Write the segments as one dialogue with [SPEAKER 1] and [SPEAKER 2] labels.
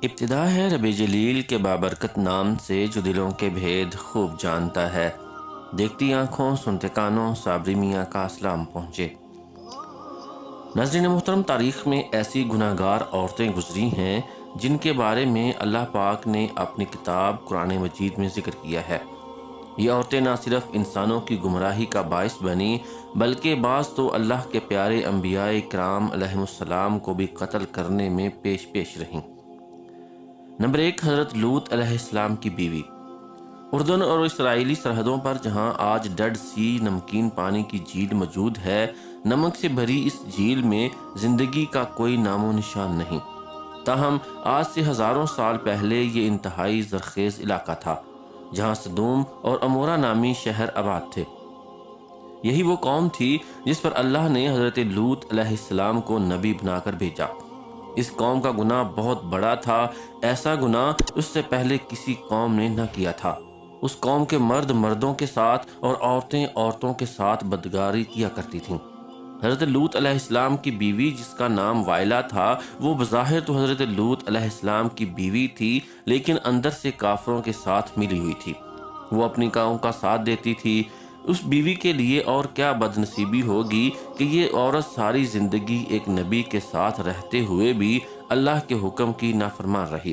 [SPEAKER 1] ابتدا ہے رب جلیل کے بابرکت نام سے جو دلوں کے بھید خوب جانتا ہے۔ دیکھتی آنکھوں سنتے کانوں صابری میاں کا سلام پہنچے۔ ناظرین محترم، تاریخ میں ایسی گناہ گار عورتیں گزری ہیں جن کے بارے میں اللہ پاک نے اپنی کتاب قرآن مجید میں ذکر کیا ہے۔ یہ عورتیں نہ صرف انسانوں کی گمراہی کا باعث بنی بلکہ بعض تو اللہ کے پیارے انبیاء کرام علیہ السلام کو بھی قتل کرنے میں پیش رہیں۔ نمبر 1، حضرت لوط علیہ السلام کی بیوی۔ اردن اور اسرائیلی سرحدوں پر جہاں آج ڈیڈ سی نمکین پانی کی جھیل موجود ہے، نمک سے بھری اس جھیل میں زندگی کا کوئی نام و نشان نہیں۔ تاہم آج سے ہزاروں سال پہلے یہ انتہائی زرخیز علاقہ تھا جہاں سدوم اور عمورہ نامی شہر آباد تھے۔ یہی وہ قوم تھی جس پر اللہ نے حضرت لوط علیہ السلام کو نبی بنا کر بھیجا۔ اس قوم کا گناہ بہت بڑا تھا، ایسا گناہ اس سے پہلے کسی قوم نے نہ کیا تھا۔ اس قوم کے مرد مردوں کے ساتھ اور عورتیں عورتوں کے ساتھ بدکاری کیا کرتی تھیں۔ حضرت لوط علیہ السلام کی بیوی جس کا نام وائلہ تھا، وہ بظاہر تو حضرت لوط علیہ السلام کی بیوی تھی لیکن اندر سے کافروں کے ساتھ ملی ہوئی تھی۔ وہ اپنی قوم کا ساتھ دیتی تھی۔ اس بیوی کے لیے اور کیا بد نصیبی ہوگی کہ یہ عورت ساری زندگی ایک نبی کے ساتھ رہتے ہوئے بھی اللہ کے حکم کی نافرمان رہی۔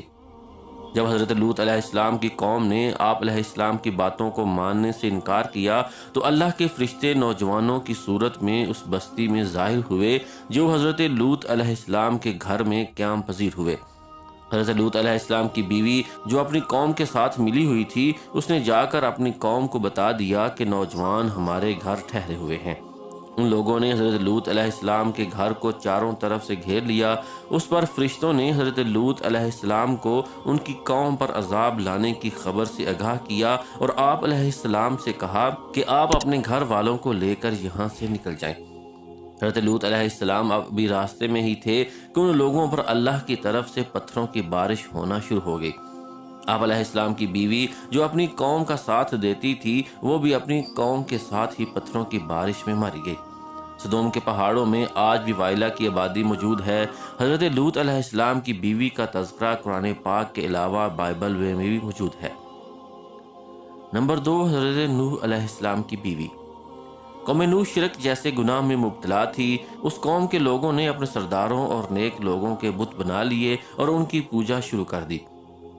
[SPEAKER 1] جب حضرت لوط علیہ السلام کی قوم نے آپ علیہ السلام کی باتوں کو ماننے سے انکار کیا تو اللہ کے فرشتے نوجوانوں کی صورت میں اس بستی میں ظاہر ہوئے جو حضرت لوط علیہ السلام کے گھر میں قیام پذیر ہوئے۔ حضرت لوط علیہ السلام کی بیوی جو اپنی قوم کے ساتھ ملی ہوئی تھی، اس نے جا کر اپنی قوم کو بتا دیا کہ نوجوان ہمارے گھر ٹھہرے ہوئے ہیں۔ ان لوگوں نے حضرت لوط علیہ السلام کے گھر کو چاروں طرف سے گھیر لیا۔ اس پر فرشتوں نے حضرت لوط علیہ السلام کو ان کی قوم پر عذاب لانے کی خبر سے آگاہ کیا اور آپ علیہ السلام سے کہا کہ آپ اپنے گھر والوں کو لے کر یہاں سے نکل جائیں۔ حضرت لوط علیہ السلام اب بھی راستے میں ہی تھے کہ ان لوگوں پر اللہ کی طرف سے پتھروں کی بارش ہونا شروع ہو گئی۔ آپ علیہ السلام کی بیوی جو اپنی قوم کا ساتھ دیتی تھی، وہ بھی اپنی قوم کے ساتھ ہی پتھروں کی بارش میں ماری گئی۔ سدوم کے پہاڑوں میں آج بھی وائلہ کی آبادی موجود ہے۔ حضرت لوط علیہ السلام کی بیوی کا تذکرہ قرآن پاک کے علاوہ بائبل میں بھی موجود ہے۔ نمبر 2، حضرت نوح علیہ السلام کی بیوی۔ قوم نوح شرک جیسے گناہ میں مبتلا تھی۔ اس قوم کے لوگوں نے اپنے سرداروں اور نیک لوگوں کے بت بنا لیے اور ان کی پوجا شروع کر دی۔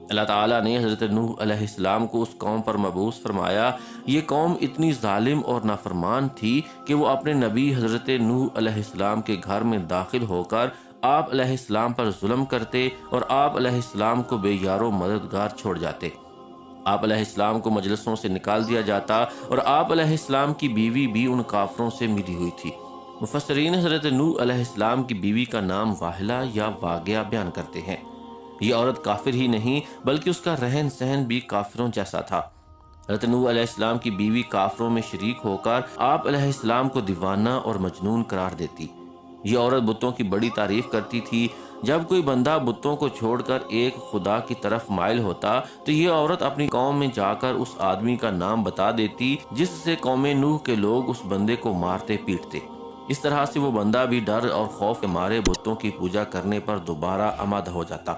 [SPEAKER 1] اللہ تعالیٰ نے حضرت نوح علیہ السلام کو اس قوم پر مبعوث فرمایا۔ یہ قوم اتنی ظالم اور نافرمان تھی کہ وہ اپنے نبی حضرت نوح علیہ السلام کے گھر میں داخل ہو کر آپ علیہ السلام پر ظلم کرتے اور آپ علیہ السلام کو بے یار و مددگار چھوڑ جاتے۔ آپ علیہ السلام کو مجلسوں سے نکال دیا جاتا اور آپ علیہ السلام کی بیوی بھی ان کافروں سے ملی ہوئی تھی۔ مفسرین حضرت نوح علیہ السلام کی بیوی کا نام واہلہ یا واقعہ بیان کرتے ہیں۔ یہ عورت کافر ہی نہیں بلکہ اس کا رہن سہن بھی کافروں جیسا تھا۔ حضرت نوح علیہ السلام کی بیوی کافروں میں شریک ہو کر آپ علیہ السلام کو دیوانہ اور مجنون قرار دیتی۔ یہ عورت بتوں کی بڑی تعریف کرتی تھی۔ جب کوئی بندہ بتوں کو چھوڑ کر ایک خدا کی طرف مائل ہوتا تو یہ عورت اپنی قوم میں جا کر اس آدمی کا نام بتا دیتی جس سے قوم نوح کے لوگ اس بندے کو مارتے پیٹتے۔ اس طرح سے وہ بندہ بھی ڈر اور خوف کے مارے بتوں کی پوجا کرنے پر دوبارہ آمادہ ہو جاتا۔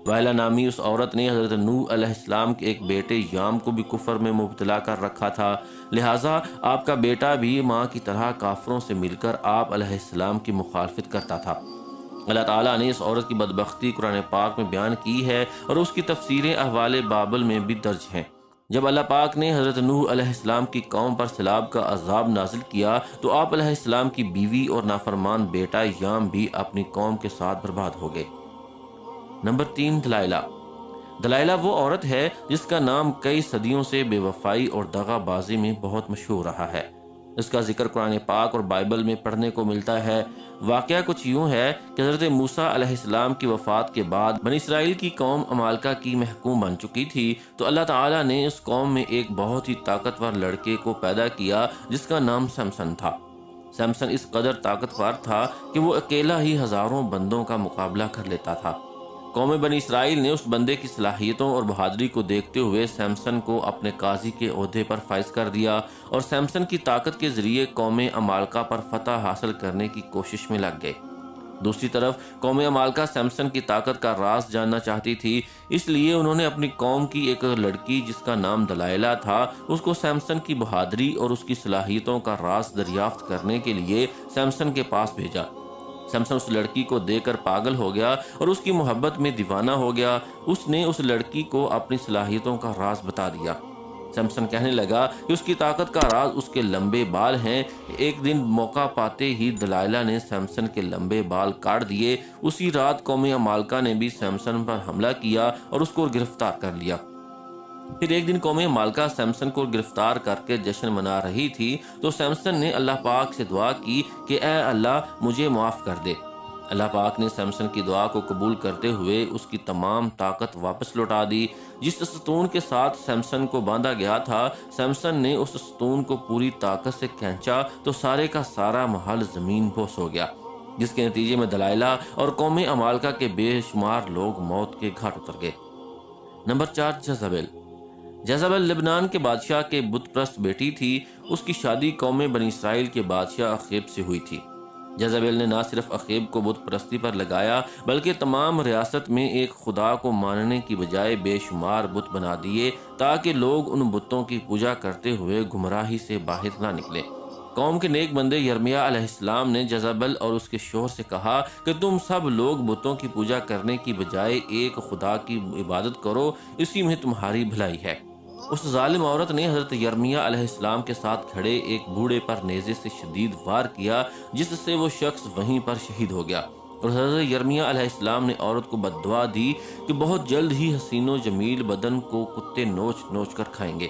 [SPEAKER 1] وائلہ نامی اس عورت نے حضرت نوح علیہ السلام کے ایک بیٹے یام کو بھی کفر میں مبتلا کر رکھا تھا، لہٰذا آپ کا بیٹا بھی ماں کی طرح کافروں سے مل کر آپ علیہ السلام کی مخالفت کرتا تھا۔ اللہ تعالیٰ نے اس عورت کی بدبختی قرآن پاک میں بیان کی ہے اور اس کی تفسیریں احوال بابل میں بھی درج ہیں۔ جب اللہ پاک نے حضرت نوح علیہ السلام کی قوم پر سیلاب کا عذاب نازل کیا تو آپ علیہ السلام کی بیوی اور نافرمان بیٹا یام بھی اپنی قوم کے ساتھ برباد ہو گئے۔ نمبر 3، دلائلہ۔ دلائلہ وہ عورت ہے جس کا نام کئی صدیوں سے بے وفائی اور دغا بازی میں بہت مشہور رہا ہے۔ اس کا ذکر قرآن پاک اور بائبل میں پڑھنے کو ملتا ہے۔ واقعہ کچھ یوں ہے کہ حضرت موسیٰ علیہ السلام کی وفات کے بعد بنی اسرائیل کی قوم عمالقہ کی محکوم بن چکی تھی، تو اللہ تعالیٰ نے اس قوم میں ایک بہت ہی طاقتور لڑکے کو پیدا کیا جس کا نام سمسن تھا۔ سمسن اس قدر طاقتور تھا کہ وہ اکیلا ہی ہزاروں بندوں کا مقابلہ کر لیتا تھا۔ قوم بنی اسرائیل نے اس بندے کی صلاحیتوں اور بہادری کو دیکھتے ہوئے سیمسن کو اپنے قاضی کے عہدے پر فائز کر دیا اور سیمسن کی طاقت کے ذریعے قوم عمالقہ پر فتح حاصل کرنے کی کوشش میں لگ گئے۔ دوسری طرف قوم عمالقہ سیمسن کی طاقت کا راز جاننا چاہتی تھی، اس لیے انہوں نے اپنی قوم کی ایک لڑکی جس کا نام دلائلہ تھا، اس کو سیمسن کی بہادری اور اس کی صلاحیتوں کا راز دریافت کرنے کے لیے سیمسن کے پاس بھیجا۔ سیمسن اس لڑکی کو دیکھ کر پاگل ہو گیا اور اس کی محبت میں دیوانہ ہو گیا۔ اس نے اس لڑکی کو اپنی صلاحیتوں کا راز بتا دیا۔ سیمسن کہنے لگا کہ اس کی طاقت کا راز اس کے لمبے بال ہیں۔ ایک دن موقع پاتے ہی دلائلہ نے سیمسن کے لمبے بال کاٹ دیے۔ اسی رات قوم عمالقہ نے بھی سیمسن پر حملہ کیا اور اس کو گرفتار کر لیا۔ پھر ایک دن قوم عمالقہ سیمسن کو گرفتار کر کے جشن منا رہی تھی تو سیمسن نے اللہ پاک سے دعا کی کہ اے اللہ مجھے معاف کر دے۔ اللہ پاک نے سیمسن کی دعا کو قبول کرتے ہوئے اس کی تمام طاقت واپس لوٹا دی۔ جس ستون کے ساتھ سیمسن کو باندھا گیا تھا، سیمسن نے اس ستون کو پوری طاقت سے کھینچا تو سارے کا سارا محل زمین بوس ہو گیا، جس کے نتیجے میں دلائلہ اور قوم عمالقہ کے بے شمار لوگ موت کے گھاٹ اتر گئے۔ نمبر 4، جیزابل۔ جیزابل لبنان کے بادشاہ کے بت پرست بیٹی تھی۔ اس کی شادی قوم بنی اسرائیل کے بادشاہ اخیب سے ہوئی تھی۔ جیزابل نے نہ صرف اخیب کو بت پرستی پر لگایا بلکہ تمام ریاست میں ایک خدا کو ماننے کی بجائے بے شمار بت بنا دیے تاکہ لوگ ان بتوں کی پوجا کرتے ہوئے گمراہی سے باہر نہ نکلیں۔ قوم کے نیک بندے یرمیاہ علیہ السلام نے جیزابل اور اس کے شوہر سے کہا کہ تم سب لوگ بتوں کی پوجا کرنے کی بجائے ایک خدا کی عبادت کرو، اسی میں تمہاری بھلائی ہے۔ اس ظالم عورت نے حضرت یرمیاہ علیہ السلام کے ساتھ کھڑے ایک بوڑھے پر نیزے سے شدید وار کیا، جس سے وہ شخص وہیں پر شہید ہو گیا، اور حضرت یرمیاہ علیہ السلام نے عورت کو بددعا دی کہ بہت جلد ہی حسین و جمیل بدن کو کتے نوچ نوچ کر کھائیں گے۔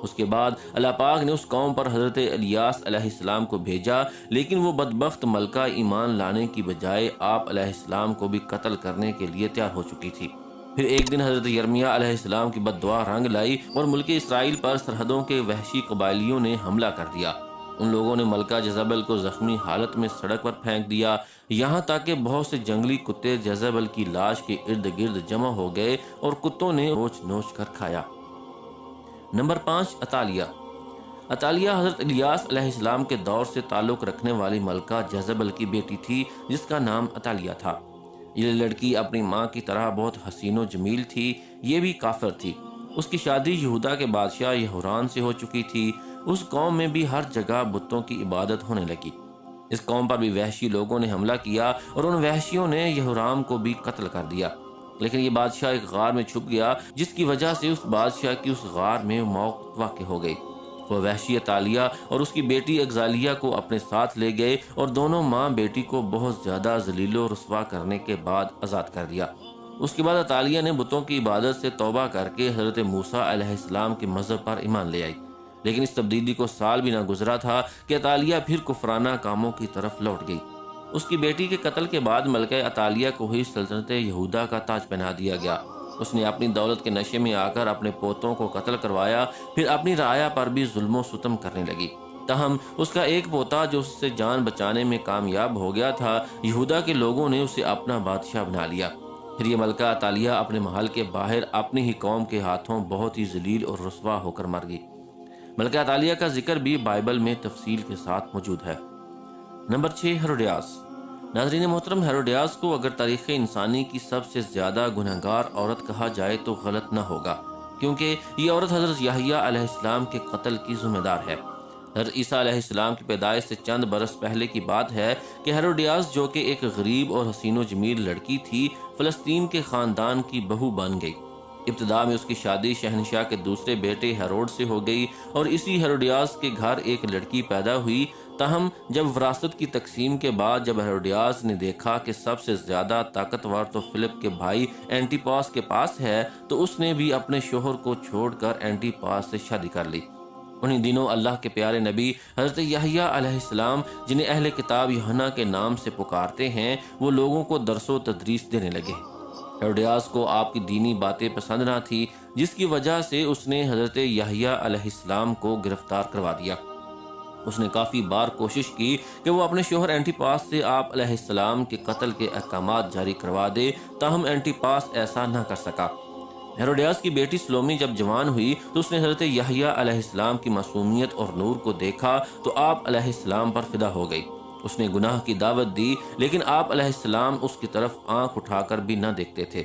[SPEAKER 1] اس کے بعد اللہ پاک نے اس قوم پر حضرت الیاس علیہ السلام کو بھیجا، لیکن وہ بدبخت ملکہ ایمان لانے کی بجائے آپ علیہ السلام کو بھی قتل کرنے کے لیے تیار ہو چکی تھی۔ پھر ایک دن حضرت یرمیاہ علیہ السلام کی بددعا رنگ لائی اور ملک اسرائیل پر سرحدوں کے وحشی قبائلیوں نے حملہ کر دیا۔ ان لوگوں نے ملکہ جیزابل کو زخمی حالت میں سڑک پر پھینک دیا، یہاں تک کہ بہت سے جنگلی کتے جیزابل کی لاش کے ارد گرد جمع ہو گئے اور کتوں نے نوچ نوچ کر کھایا۔ نمبر 5، عطالیہ۔ عطالیہ حضرت الیاس علیہ السلام کے دور سے تعلق رکھنے والی ملکہ جیزابل کی بیٹی تھی جس کا نام عطالیہ تھا۔ یہ لڑکی اپنی ماں کی طرح بہت حسین و جمیل تھی، یہ بھی کافر تھی۔ اس کی شادی یہودا کے بادشاہ یہوران سے ہو چکی تھی۔ اس قوم میں بھی ہر جگہ بتوں کی عبادت ہونے لگی۔ اس قوم پر بھی وحشی لوگوں نے حملہ کیا اور ان وحشیوں نے یہورام کو بھی قتل کر دیا، لیکن یہ بادشاہ ایک غار میں چھپ گیا، جس کی وجہ سے اس بادشاہ کی اس غار میں موت واقع ہو گئی۔ وہ وحشی عطالیہ اور اس کی بیٹی اگزالیہ کو اپنے ساتھ لے گئے اور دونوں ماں بیٹی کو بہت زیادہ ذلیل و رسوا کرنے کے بعد آزاد کر دیا۔ اس کے بعد عطالیہ نے بتوں کی عبادت سے توبہ کر کے حضرت موسیٰ علیہ السلام کے مذہب پر ایمان لے آئی، لیکن اس تبدیلی کو سال بھی نہ گزرا تھا کہ عطالیہ پھر کفرانہ کاموں کی طرف لوٹ گئی۔ اس کی بیٹی کے قتل کے بعد ملکہ عطالیہ کو ہی سلطنت یہودا کا تاج پہنا دیا گیا۔ اس نے اپنی دولت کے نشے میں آ کر اپنے پوتوں کو قتل کروایا، پھر اپنی رعایا پر بھی ظلم و ستم کرنے لگی۔ تاہم اس کا ایک پوتا جو اس سے جان بچانے میں کامیاب ہو گیا تھا، یہودا کے لوگوں نے اسے اپنا بادشاہ بنا لیا۔ پھر یہ ملکہ عطالیہ اپنے محل کے باہر اپنی ہی قوم کے ہاتھوں بہت ہی ذلیل اور رسوا ہو کر مر گئی۔ ملکہ عطالیہ کا ذکر بھی بائبل میں تفصیل کے ساتھ موجود ہے۔ Number 6، Herodias. ناظرین محترم، ہیروڈیاس کو اگر تاریخ انسانی کی سب سے زیادہ گنہگار عورت کہا جائے تو غلط نہ ہوگا، کیونکہ یہ عورت حضرت یحییٰ علیہ السلام کے قتل کی ذمہ دار ہے۔ حضرت عیسیٰ علیہ السلام کی پیدائش سے چند برس پہلے کی بات ہے کہ ہیروڈیاس جو کہ ایک غریب اور حسین و جمیل لڑکی تھی، فلسطین کے خاندان کی بہو بن گئی۔ ابتدا میں اس کی شادی شہنشاہ کے دوسرے بیٹے ہیروڈ سے ہو گئی اور اسی ہیروڈیاس کے گھر ایک لڑکی پیدا ہوئی۔ تاہم جب وراثت کی تقسیم کے بعد جب ہیروڈیاس نے دیکھا کہ سب سے زیادہ طاقتور تو فلپ کے بھائی اینٹیپاس کے پاس ہے، تو اس نے بھی اپنے شوہر کو چھوڑ کر اینٹیپاس سے شادی کر لی۔ انہی دنوں اللہ کے پیارے نبی حضرت یحییٰ علیہ السلام، جنہیں اہل کتاب یوحنا کے نام سے پکارتے ہیں، وہ لوگوں کو درس و تدریس دینے لگے۔ ہیروڈیاس کو آپ کی دینی باتیں پسند نہ تھی، جس کی وجہ سے اس نے حضرت یحییٰ علیہ السلام کو گرفتار کروا دیا۔ اس نے کافی بار کوشش کی کہ وہ اپنے شوہر اینٹیپاس سے آپ علیہ السلام کے قتل کے احکامات جاری کروا دے، تاہم اینٹیپاس ایسا نہ کر سکا۔ ہیروڈیاس کی بیٹی سلومی جب جوان ہوئی تو اس نے حضرت یحییٰ علیہ السلام کی معصومیت اور نور کو دیکھا تو آپ علیہ السلام پر فدا ہو گئی۔ اس نے گناہ کی دعوت دی، لیکن آپ علیہ السلام اس کی طرف آنکھ اٹھا کر بھی نہ دیکھتے تھے۔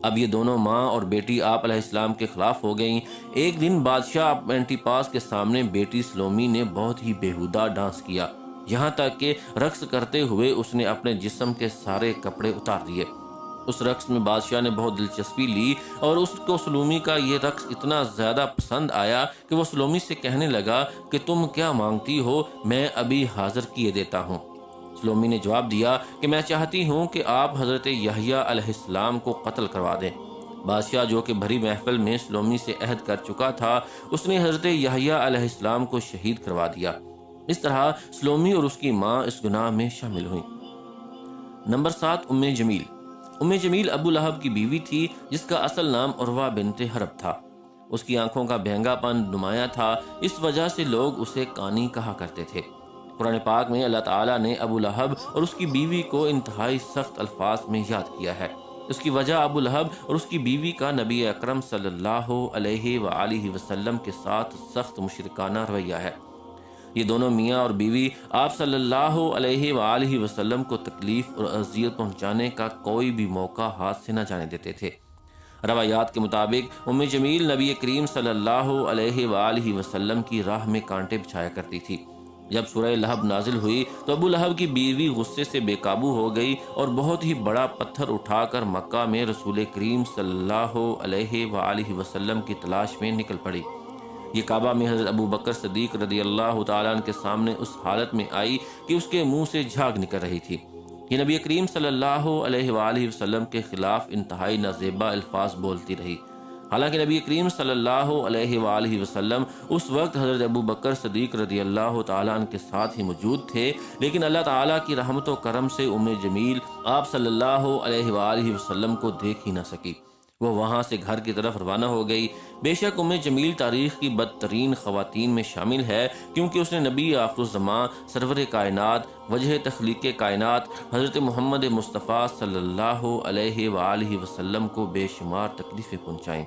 [SPEAKER 1] اب یہ دونوں ماں اور بیٹی آپ علیہ السلام کے خلاف ہو گئیں۔ ایک دن بادشاہ اینٹیپاس کے سامنے بیٹی سلومی نے بہت ہی بیہودہ ڈانس کیا، یہاں تک کہ رقص کرتے ہوئے اس نے اپنے جسم کے سارے کپڑے اتار دیے۔ اس رقص میں بادشاہ نے بہت دلچسپی لی اور اس کو سلومی کا یہ رقص اتنا زیادہ پسند آیا کہ وہ سلومی سے کہنے لگا کہ تم کیا مانگتی ہو، میں ابھی حاضر کیے دیتا ہوں۔ سلومی نے جواب دیا کہ میں چاہتی ہوں کہ آپ حضرت یحییٰ علیہ السلام کو قتل کروا دیں۔ بادشاہ جو کہ بھری محفل میں سلومی سے عہد کر چکا تھا، اس نے حضرت یحییٰ علیہ السلام کو شہید کروا دیا۔ اس طرح سلومی اور اس کی ماں اس گناہ میں شامل ہوئیں۔ نمبر 7، ام جمیل۔ ام جمیل ابو لہب کی بیوی تھی، جس کا اصل نام عروہ بنت حرب تھا۔ اس کی آنکھوں کا بہنگا پن نمایاں تھا، اس وجہ سے لوگ اسے کانی کہا کرتے تھے۔ قرآن پاک میں اللہ تعالیٰ نے ابو لہب اور اس کی بیوی کو انتہائی سخت الفاظ میں یاد کیا ہے۔ اس کی وجہ ابو لہب اور اس کی بیوی کا نبی اکرم صلی اللہ علیہ وآلہ وسلم کے ساتھ سخت مشرکانہ رویہ ہے۔ یہ دونوں میاں اور بیوی آپ صلی اللہ علیہ وآلہ وسلم کو تکلیف اور اذیت پہنچانے کا کوئی بھی موقع ہاتھ سے نہ جانے دیتے تھے۔ روایات کے مطابق ام جمیل نبی کریم صلی اللہ علیہ وآلہ وسلم کی راہ میں کانٹے بچھایا کرتی تھی۔ جب سورہ لہب نازل ہوئی تو ابو لہب کی بیوی غصے سے بے قابو ہو گئی اور بہت ہی بڑا پتھر اٹھا کر مکہ میں رسول کریم صلی اللہ علیہ وآلہ وسلم کی تلاش میں نکل پڑی۔ یہ کعبہ میں حضرت ابو بکر صدیق رضی اللہ تعالیٰ عنہ کے سامنے اس حالت میں آئی کہ اس کے منہ سے جھاگ نکل رہی تھی۔ یہ نبی کریم صلی اللہ علیہ وآلہ وسلم کے خلاف انتہائی نازیبا الفاظ بولتی رہی۔ حالانکہ نبی کریم صلی اللہ علیہ وآلہ وسلم اس وقت حضرت ابو بکر صدیق رضی اللہ تعالیٰ عنہ کے ساتھ ہی موجود تھے، لیکن اللہ تعالیٰ کی رحمت و کرم سے ام جمیل آپ صلی اللہ علیہ وآلہ وسلم کو دیکھ ہی نہ سکی۔ وہ وہاں سے گھر کی طرف روانہ ہو گئی۔ بے شک ام جمیل تاریخ کی بدترین خواتین میں شامل ہے، کیونکہ اس نے نبی آخر الزماں سرور کائنات وجہ تخلیق کائنات حضرت محمد مصطفیٰ صلی اللہ علیہ وآلہ وسلم کو بے شمار تکلیفیں پہنچائیں۔